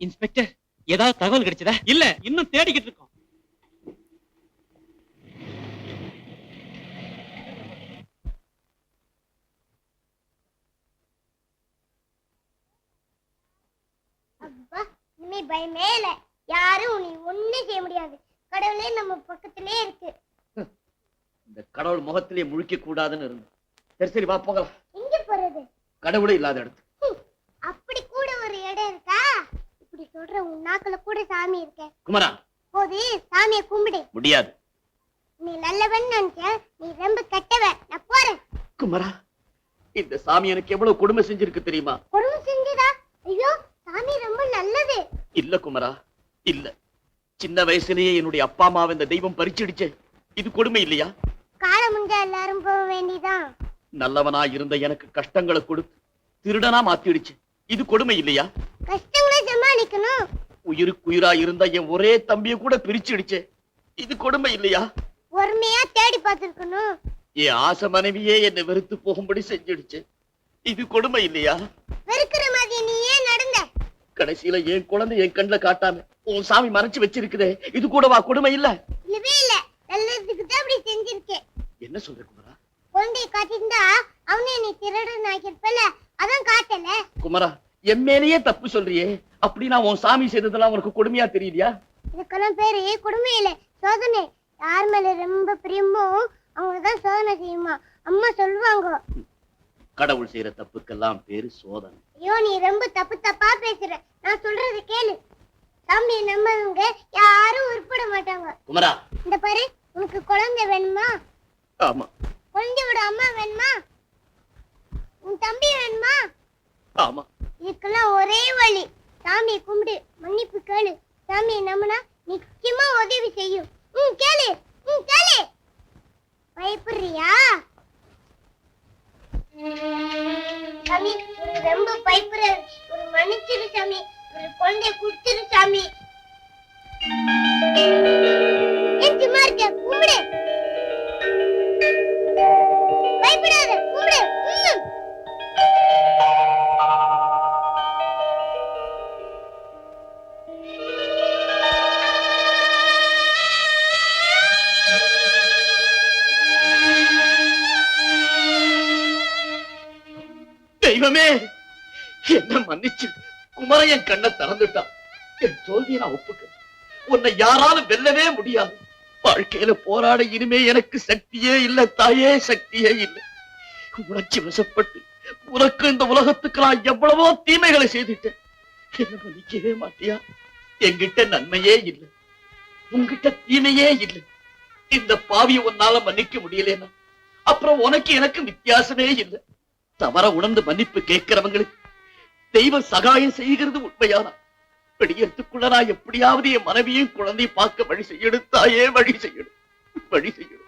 Inspector, ஏதாவது தகவல் கிடைச்சதா? இல்ல, இன்னும் தேடிக்கிட்டு இருக்கோம். அப்பா, இனிமே பயமே இல்ல. யாரும் உன்னை ஒண்ணும் செய்ய முடியாது. கடவுளே நம்ம பக்கத்திலே இருக்கு. இந்த கடவுள் முகத்திலே முழிக்க கூடாதுன்னு இருந்தோம். சரி சரி, வா போகலாம். எங்க போறது? கடவுளே இல்லாத இடத்து. அப்படி கூட ஒரு இடம் இருக்கா? இப்படி சொல்ற உன் நாக்குல கூட சாமி இருக்க. குமரா, போது சாமியை கும்பிடு. முடியாது. நீ நல்லவன் நினைச்ச, நீ ரொம்ப கெட்டவன். நான் போறேன். குமரா, இந்த சாமி எனக்கு எவ்வளவு கொடுமை செஞ்சிருக்கு தெரியுமா? கொடுமை செஞ்சுதா? ஐயோ, சாமி ரொம்ப நல்லது. இல்ல குமரா, இல்ல. சின்ன வயசுலயே என்னுடைய அப்பா அம்மாவை இந்த தெய்வம் பறிச்சிடுச்சே, இது கொடுமை இல்லையா? காலம் முடிஞ்சா எல்லாரும் போக வேண்டியதான். நல்லவனா இருந்த எனக்கு கஷ்டங்களை கொடுத்து திருடனா மாத்திடுச்சு, இது கொடுமை இல்லையா? கஷ்டங்களை சமாளிக்கணும். உயிருக்குயிரா இருந்த என் ஒரே தம்பிய கூட பிரிச்சிடுச்சே, இது கொடுமை இல்லையா? பொறுமையா தேடி பார்த்திருக்கணும். என் ஆசை மனைவியே என்னை வெறுத்து போகும்படி செஞ்சிடுச்சு, இது கொடுமை இல்லையா? வெறுக்கிற மாதிரி நீ ஏன் நடந்த? கடைசியில என் குழந்தை என் கண்ணுல காட்டாம உன் சாமி மறைச்சு வச்சிருக்குதே, இது கூடவா கொடுமை இல்ல? இல்லவே இல்ல, நல்லதுக்கு தான் அப்படி செஞ்சிருக்கேன். என்ன சொல்ற குமரா? குழந்தைய காட்டியிருந்தா அவனே நீ திருடன் ஆகியிருப்பல, அதான் காட்டல. குமரா, என் மேலேயே தப்பு சொல்றியே, அப்படின்னா உன் சாமி செய்ததெல்லாம் உனக்கு கொடுமையா தெரியலையா? இதுக்கெல்லாம் பேரு கொடுமை இல்ல, சோதனை. யார் மேல ரொம்ப பிரியமோ அவங்கதான் சோதனை செய்யுமா, அம்மா சொல்லுவாங்க. கடவுள் செய்யற தப்புக்கெல்லாம் பேரு சோதனை. ஐயோ, நீ ரொம்ப தப்பு தப்பா பேசுற. நான் சொல்றது கேளு. சாமியை நம்பவங்க யாரும் உருப்பட மாட்டாங்க. குமரா, இந்த பாரு, உனக்கு குழந்தை வேணுமா? ஆமா. குழந்தையோட அம்மா வேணுமா? உன் தம்பி வேணுமா? ஆமா. இதுக்கெல்லாம் ஒரே வழி, சாமியை கும்பிடு, மன்னிப்பு கேளு. சாமியை நம்பினா நிச்சயமா உதவி செய்யும். கேளு, கேளு. பயப்படுறியா? சாமி, ஒரு ரொம்ப பயப்படுற, ஒரு மன்னிச்சிரு சாமி, ஒரு குழந்தைய குடுத்துரு சாமி. ஏன் சும்மா இருக்க? கும்பிடு. பயப்படாத, கும்பிடு. தெய்வமே, என்ன மன்னிச்சு. குமர என் கண்ணை திறந்துட்டான். என் தோல்வியை நான் ஒப்புக்கிறேன். உன்னை யாராலும் வெல்லவே முடியாது. வாழ்க்கையில போராட இனிமே எனக்கு சக்தியே இல்லை தாயே, சக்தியே இல்லை. உணர்ச்சி வசப்பட்டு உனக்கு இந்த உலகத்துக்கு நான் எவ்வளவோ தீமைகளை செய்துட்டேன். என்ன மன்னிக்கவே மாட்டியா? என்கிட்ட நன்மையே இல்லை, உன்கிட்ட தீமையே இல்லை. இந்த பாவியை உன்னால மன்னிக்க முடியலன்னா அப்புறம் உனக்கு எனக்கு வித்தியாசமே இல்லை. தவற உணர்ந்து மன்னிப்பு கேட்கிறவங்களுக்கு தெய்வம் சகாயம் செய்கிறது உண்மையானா வெளியேறதுக்குள்ள நான் எப்படியாவது என் மனைவியும் குழந்தையும் பார்க்க வழி செய்யணும் தாயே, வழி செய்யணும், வழி செய்யணும்.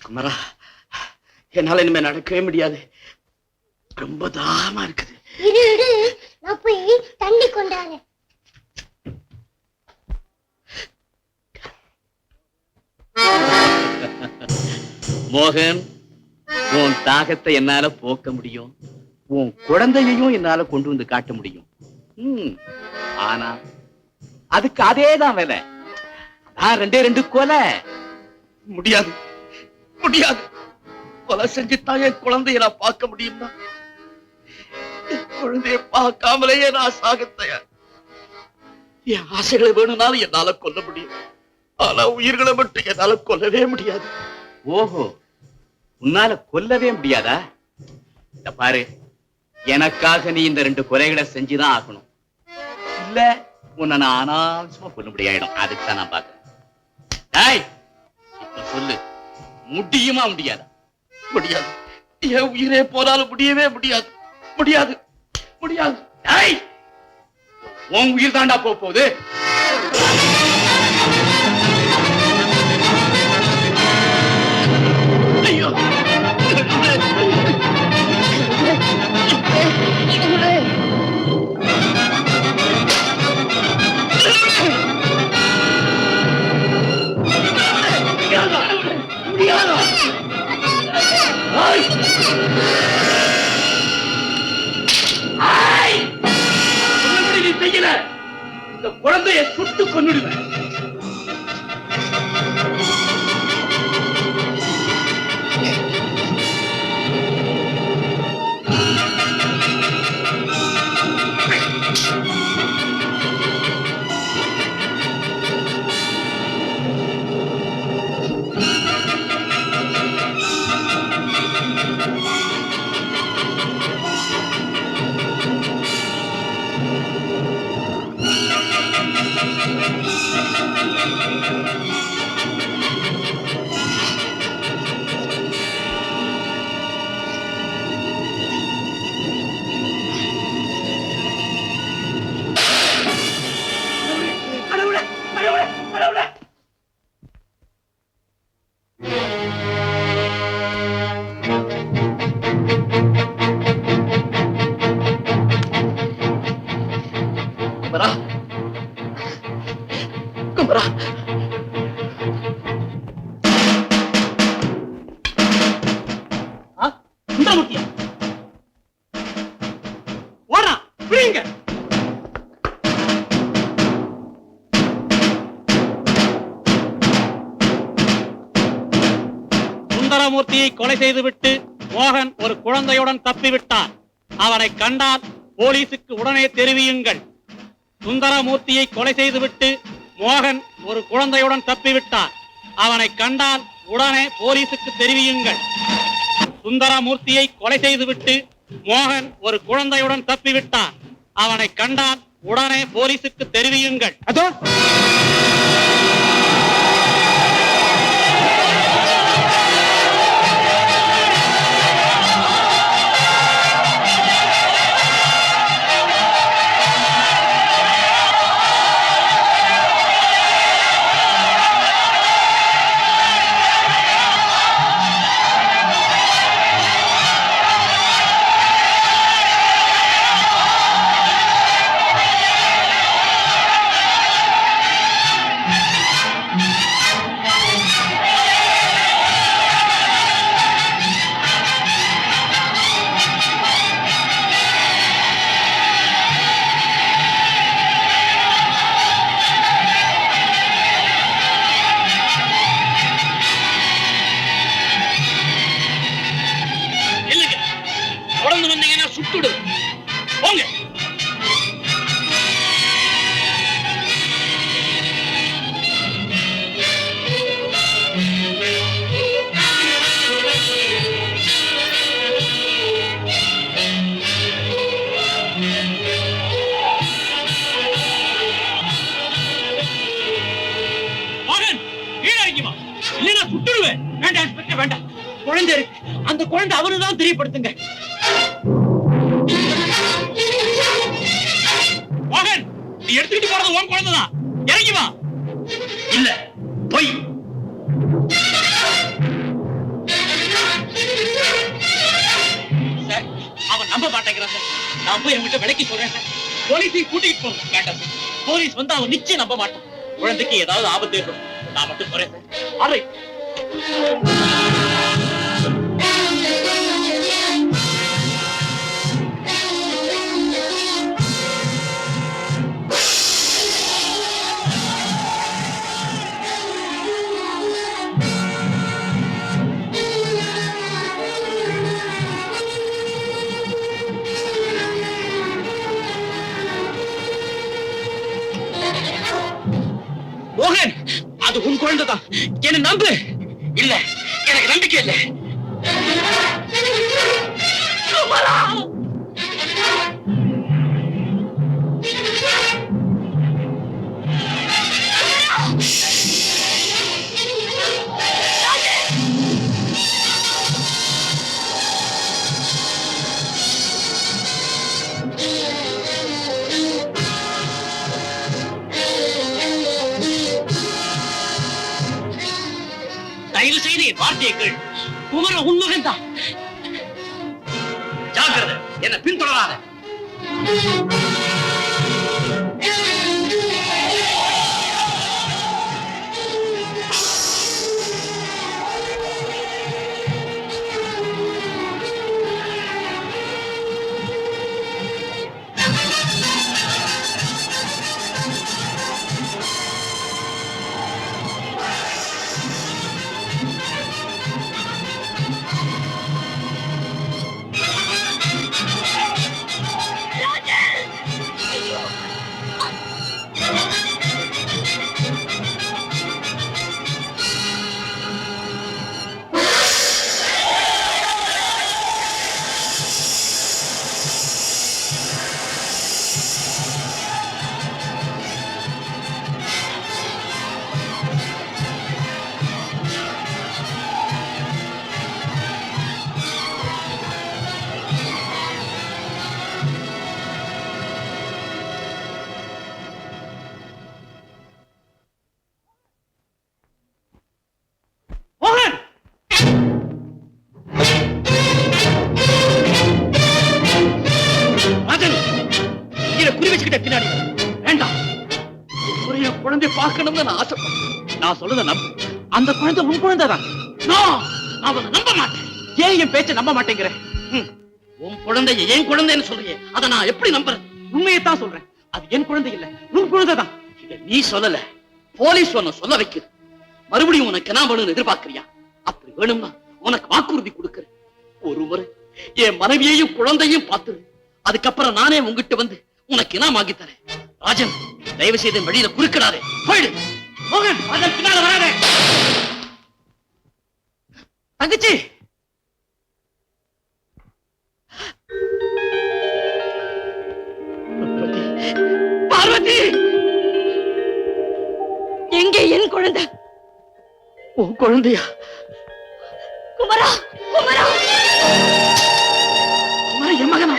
குமரா, என்னால இனிமே நடக்கவே முடியாது. ரொம்ப தாகமா இருக்குது. இரு இரு, நான் போய் தண்ணி கொண்டாறேன். மோகன், உன் தாகத்தை என்னால போக்க முடியும், உன் குழந்தையையும் என்னால கொண்டு வந்து காட்ட முடியும். ஆனா அதுக்கு அதேதான் வேலை. நான் ரெண்டு கொலை. முடியாது, முடியாது. கொலை செஞ்சுதான் என் குழந்தைய நான் பார்க்க முடியும்னா குழந்தைய பார்க்காமலேயே நான் சாக தயார். என் ஆசைகளை வேணும்னாலும் என்னால கொல்ல முடியும், ஆனா உயிர்களை மட்டும் என்னால கொல்லவே முடியாது. ஓஹோ, உன்னால கொல்லவே முடியாதா? பாரு, எனக்காக நீ இந்த 2 கொலைகளை செஞ்சுதான் ஆகணும். இல்ல உன்னை நான் அனாவசியமா கொல்ல முடியாயிடும். அதுக்கு தான் நான் பாக்குறேன். இப்ப சொல்லு, முடியுமா முடியாதா? முடியாது. என் உயிரே போனாலும் முடியவே முடியாது, முடியாது, முடியாது. உன் உயிர் தாண்டா போகுது. ஐயோ, இந்த குழந்தையை சுட்டு கொன்னுடுவேன். குமரா, குமரா, சுந்தரமூர்த்தியா ஓடா பிடிங்க. சுந்தரமூர்த்தியை கொலை செய்துவிட்டு மோகன் ஒரு குழந்தையுடன் தப்பிவிட்டார். அவரை கண்டால் போலீசுக்கு உடனே தெரிவியுங்கள். சுந்தரமூர்த்தியை கொலை செய்துவிட்டு மோகன் ஒரு குழந்தையுடன் தப்பிவிட்டார். அவனை கண்டால் உடனே போலீசுக்கு தெரிவியுங்கள். சுந்தரமூர்த்தியை கொலை செய்துவிட்டு மோகன் ஒரு குழந்தையுடன் தப்பிவிட்டார். அவனை கண்டால் உடனே போலீசுக்கு தெரிவியுங்கள். அதோ சுட்டுடு போங்க. மகன் கீழே இறங்கிமா, இல்லைன்னா சுட்டுடுவேன். வேண்டாம் வேண்டாம், குழந்தை இருக்கு. அந்த குழந்தை அவருதான் தெரியப்படுத்துங்க. மகன் நீ எடுத்துக்கிட்டு போறது உன் குழந்தைதான். இறங்கி வா. இல்ல போய் சார், அவன் நம்ப மாட்டேங்கிறான் சார். நான் போய் அவன்கிட்ட விலைக்கு சொல்றேன் சார். போலீஸை கூட்டிட்டு போங்க. வேண்டாம் சார், போலீஸ் வந்து அவன் நிச்சயம் நம்ப மாட்டான். குழந்தைக்கு ஏதாவது ஆபத்து ஏற்படும். நான் மட்டும் போறேன் சார். அரை மோகன், அது உன் குழந்தைதான். என்ன நம்பு. இல்ல, எனக்கு நம்பிக்கை இல்லை. தயவு செய்து என் வார்த்தைகள். குமர உண்மகன் தான். ஜாக்கிரதை, என்ன பின்தொடராத. குழந்தைய பார்க்கணும்னு நான் ஆசைப்பட்டேன். நான் சொல்றத நம்பு. அந்த குழந்தை உன் குழந்தைதான். நான் அவனை நம்ப மாட்டேன். ஏன் என் பேச்ச நம்ப மாட்டேங்கிற? உன் குழந்தைய என் குழந்தைன்னு சொல்றியே, அதை நான் எப்படி நம்புறேன்? உண்மையைத்தான் சொல்றேன். அது என் குழந்தை இல்ல, உன் குழந்தைதான். இதை நீ சொல்லல, போலீஸ் உன்னை சொல்ல வைக்குது. மறுபடியும் உனக்கு என்ன வேணும்னு எதிர்பார்க்கிறியா? அப்படி வேணும்னா உனக்கு வாக்குறுதி கொடுக்கிறேன். ஒரு முறை என் மனைவியையும் குழந்தையும் பார்த்துரு. அதுக்கப்புறம் நானே உங்ககிட்ட வந்து உனக்கு என்ன வாங்கி தரேன். ராஜன், தயவு செய்து என் வழியில குறுக்கிடாதே. போயிடு. மோகன், அதன் பின்னால வராதே. தங்கச்சி, பார்வதி, எங்கே என் குழந்தை? உன் குழந்தையா? குமரா, குமரா, குமர என் மகனா?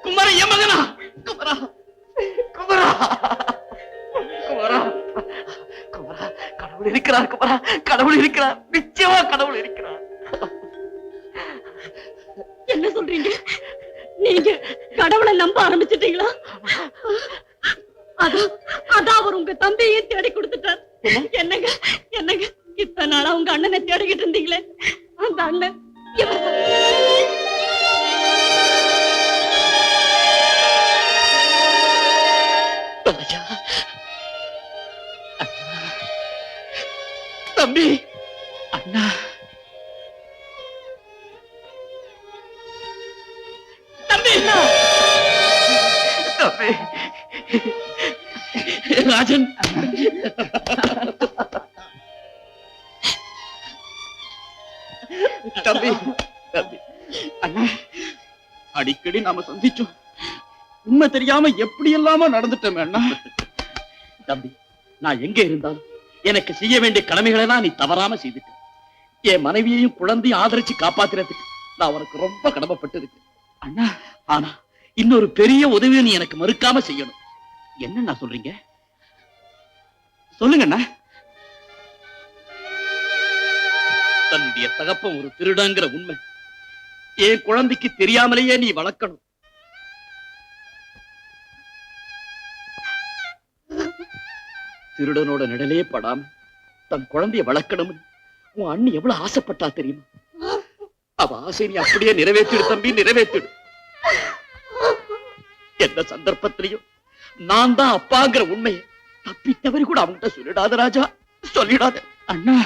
குமர என் மகனா? குமரா, குமரா, குமரா, குமரா, கடவுள் இருக்கிறார். குமரா, கடவுள் இருக்கிறார். நிச்சயமா கடவுள் இருக்கிறார். என்ன சொல்றீங்க? நீங்க கடவுளை நம்ப ஆரம்பிச்சிட்டீங்களா? அதான் அவர் உங்க தம்பியை தேடி கொடுத்துட்டார். என்னங்க, என்னங்க, இத்தனை நாளா உங்க அண்ணனை தேடிக்கிட்டு இருந்தீங்களே, அந்த அண்ணன் இவர்தான். ராஜா, தம்பி, அண்ணா, தம்பி, தம்பி, ராஜன், தம்பி, தம்பி, அண்ணா, அடிக்கடி நாம சந்திச்சோம். உண்மை தெரியாம எப்படி எல்லாம நடந்துட்டோமே அண்ணா. தம்பி, நான் எங்க இருந்தாலும் எனக்கு செய்ய வேண்டிய கடமைகளை எல்லாம் நீ தவறாம செய்துட்ட. என் மனைவியையும் குழந்தையும் ஆதரிச்சு காப்பாத்துறதுக்கு நான் உனக்கு ரொம்ப கடமைப்பட்டு இருக்கேன் அண்ணா, ஆனா இன்னொரு பெரிய உதவியை நீ எனக்கு மறுக்காம செய்யணும். என்னண்ணா சொல்றீங்க? சொல்லுங்க அண்ணா. தன்னுடைய தகப்பன் ஒரு திருடங்கிற உண்மை என் குழந்தைக்கு தெரியாமலேயே நீ வளர்க்கணும். திருடனோட நிழலே படாம தன் குழந்தைய வளர்க்கணும்னு உன் அண்ணி எவ்வளவு ஆசைப்பட்டா தெரியுமா? அவ ஆசை நீ அப்படியே நிறைவேற்றிடு தம்பி, நிறைவேற்றிடு. எந்த சந்தர்ப்பத்திலையும் நான் தான் அப்பாங்கிற உண்மையை தப்பி தவறி கூட அவன்கிட்ட சொல்லிடாத ராஜா, சொல்லிடாத. அண்ணா,